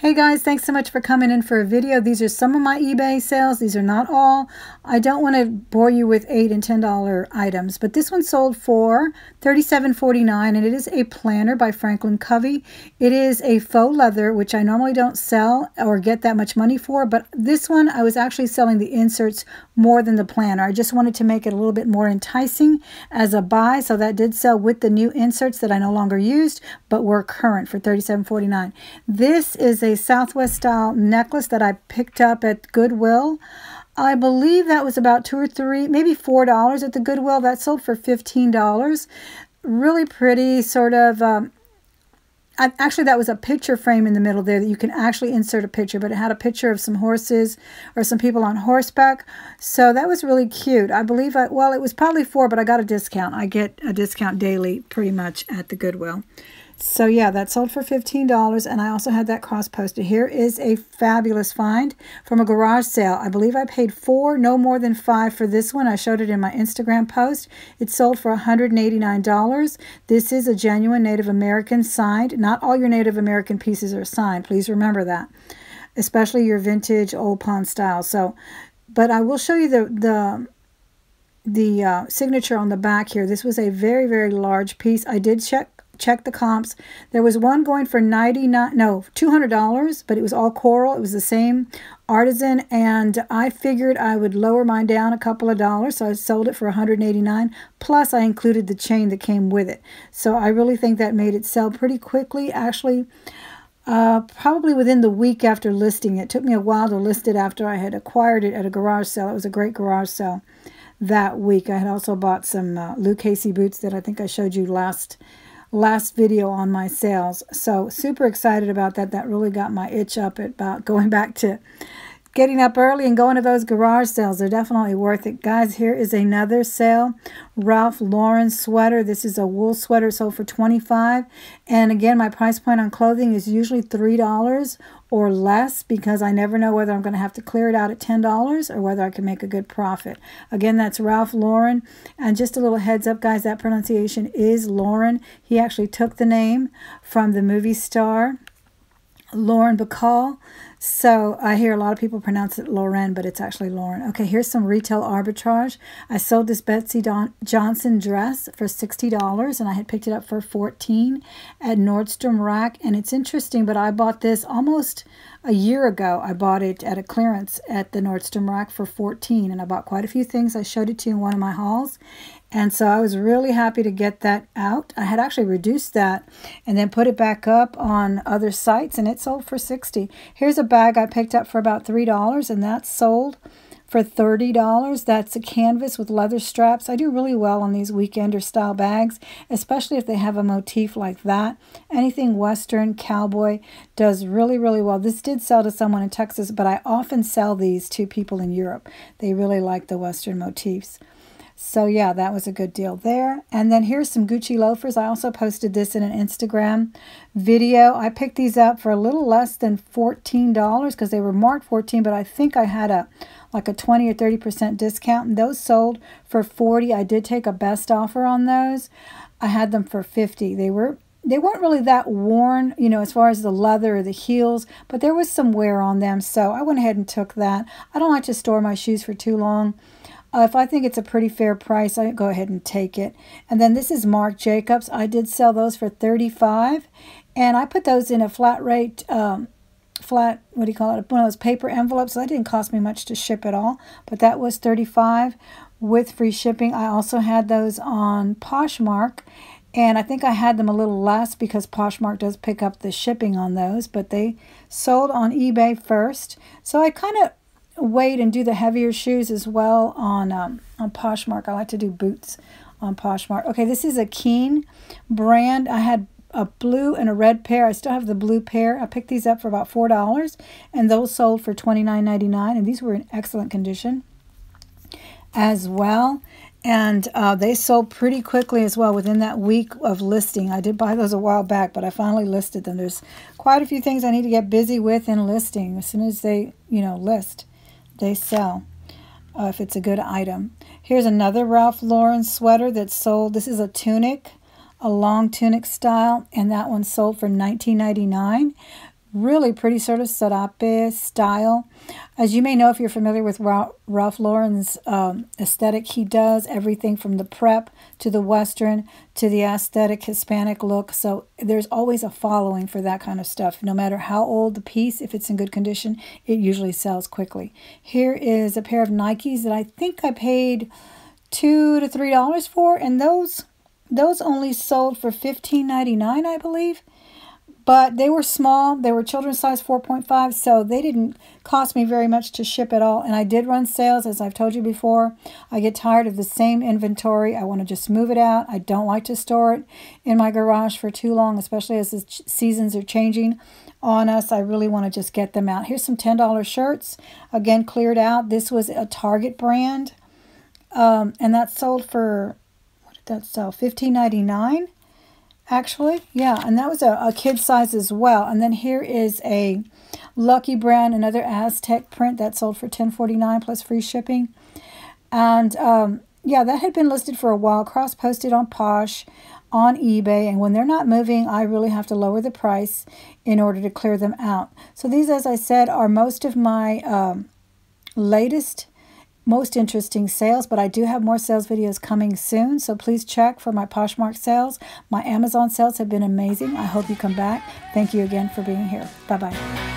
Hey guys, thanks so much for coming in for a video. These are some of my eBay sales. These are not all. I don't want to bore you with $8 and $10 items, but this one sold for $37.49, and it is a planner by Franklin Covey. It is a faux leather, which I normally don't sell or get that much money for, but this one I was actually selling the inserts more than the planner. I just wanted to make it a little bit more enticing as a buy, so that did sell with the new inserts that I no longer used, but were current for $37.49. This is a Southwest style necklace that I picked up at Goodwill. I believe that was about $2 or $3, maybe $4 at the Goodwill. That sold for $15. Really pretty, sort of. Actually, that was a picture frame in the middle there that you can actually insert a picture, but it had a picture of some horses or some people on horseback. So that was really cute. I believe, well, it was probably $4, but I got a discount. I get a discount daily pretty much at the Goodwill. So yeah, that sold for $15, and I also had that cross-posted. Here is a fabulous find from a garage sale. I believe I paid $4, no more than $5 for this one. I showed it in my Instagram post. It sold for $189. This is a genuine Native American signed. Not all your Native American pieces are signed. Please remember that, especially your vintage Old Pawn style. So, but I will show you the signature on the back here. This was a very, very large piece. I did check the comps. There was one going for $200, but it was all coral. It was the same artisan, and I figured I would lower mine down a couple of dollars, so I sold it for $189, plus I included the chain that came with it. So I really think that made it sell pretty quickly. Actually, probably within the week after listing it. It took me a while to list it after I had acquired it at a garage sale. It was a great garage sale that week. I had also bought some Lou Casey boots that I think I showed you last video on my sales. So super excited about that. That really got my itch up about going back to getting up early and going to those garage sales. They're definitely worth it. Guys, here is another sale. Ralph Lauren sweater. This is a wool sweater, sold for $25. And again, my price point on clothing is usually $3 or less, because I never know whether I'm going to have to clear it out at $10 or whether I can make a good profit. Again, that's Ralph Lauren. And just a little heads up, guys, that pronunciation is Lauren. He actually took the name from the movie star Lauren Bacall. So I hear a lot of people pronounce it Lauren, but it's actually Lauren. Okay, here's some retail arbitrage. I sold this Betsy Johnson dress for $60, and I had picked it up for $14 at Nordstrom Rack. And it's interesting, but I bought this almost a year ago. I bought it at a clearance at the Nordstrom Rack for $14, and I bought quite a few things. I showed it to you in one of my hauls. And so I was really happy to get that out. I had actually reduced that and then put it back up on other sites, and it sold for $60. Here's a bag I picked up for about $3, and that sold for $30. That's a canvas with leather straps. I do really well on these weekender style bags, especially if they have a motif like that. Anything Western, cowboy does really, really well. This did sell to someone in Texas, but I often sell these to people in Europe. They really like the Western motifs. So yeah, that was a good deal there. And then here's some Gucci loafers. I also posted this in an Instagram video. I picked these up for a little less than $14 because they were marked $14, but I think I had like a 20 or 30% discount, and those sold for $40. I did take a best offer on those. I had them for $50. They weren't really that worn, you know, as far as the leather or the heels, but there was some wear on them, so I went ahead and took that. I don't like to store my shoes for too long. If I think it's a pretty fair price, I go ahead and take it. And then this is Marc Jacobs. I did sell those for $35, and I put those in a flat rate, what do you call it, one of those paper envelopes. So that didn't cost me much to ship at all, but that was $35 with free shipping. I also had those on Poshmark, and I think I had them a little less because Poshmark does pick up the shipping on those, but they sold on eBay first. So I kind of wait and do the heavier shoes as well on Poshmark. I like to do boots on Poshmark. Okay, this is a Keen brand. I had a blue and a red pair. I still have the blue pair. I picked these up for about $4, and those sold for $29.99, and these were in excellent condition as well. And they sold pretty quickly as well within that week of listing. I did buy those a while back, but I finally listed them. There's quite a few things I need to get busy with in listing. As soon as they, you know, list, they sell if it's a good item. Here's another Ralph Lauren sweater that sold. This is a tunic, a long tunic style, and that one sold for $19.99. Really pretty sort of serape style. As you may know, if you're familiar with Ralph Lauren's aesthetic, he does everything from the prep to the Western to the aesthetic Hispanic look. So there's always a following for that kind of stuff. No matter how old the piece, if it's in good condition, it usually sells quickly. Here is a pair of Nikes that I think I paid $2 to $3 for, and those only sold for $15.99, I believe. But they were small. They were children's size 4.5, so they didn't cost me very much to ship at all. And I did run sales, as I've told you before. I get tired of the same inventory. I want to just move it out. I don't like to store it in my garage for too long, especially as the seasons are changing on us. I really want to just get them out. Here's some $10 shirts. Again, cleared out. This was a Target brand. And that sold for, what did that sell? $15.99. Actually, yeah, and that was a kid size as well. And then here is a Lucky Brand, another Aztec print that sold for $10.49 plus free shipping. And yeah, that had been listed for a while, cross-posted on Posh, on eBay, and when they're not moving, I really have to lower the price in order to clear them out. So these, as I said, are most of my latest, most interesting sales, but I do have more sales videos coming soon, so please check for my Poshmark sales. My Amazon sales have been amazing. I hope you come back. Thank you again for being here. Bye-bye.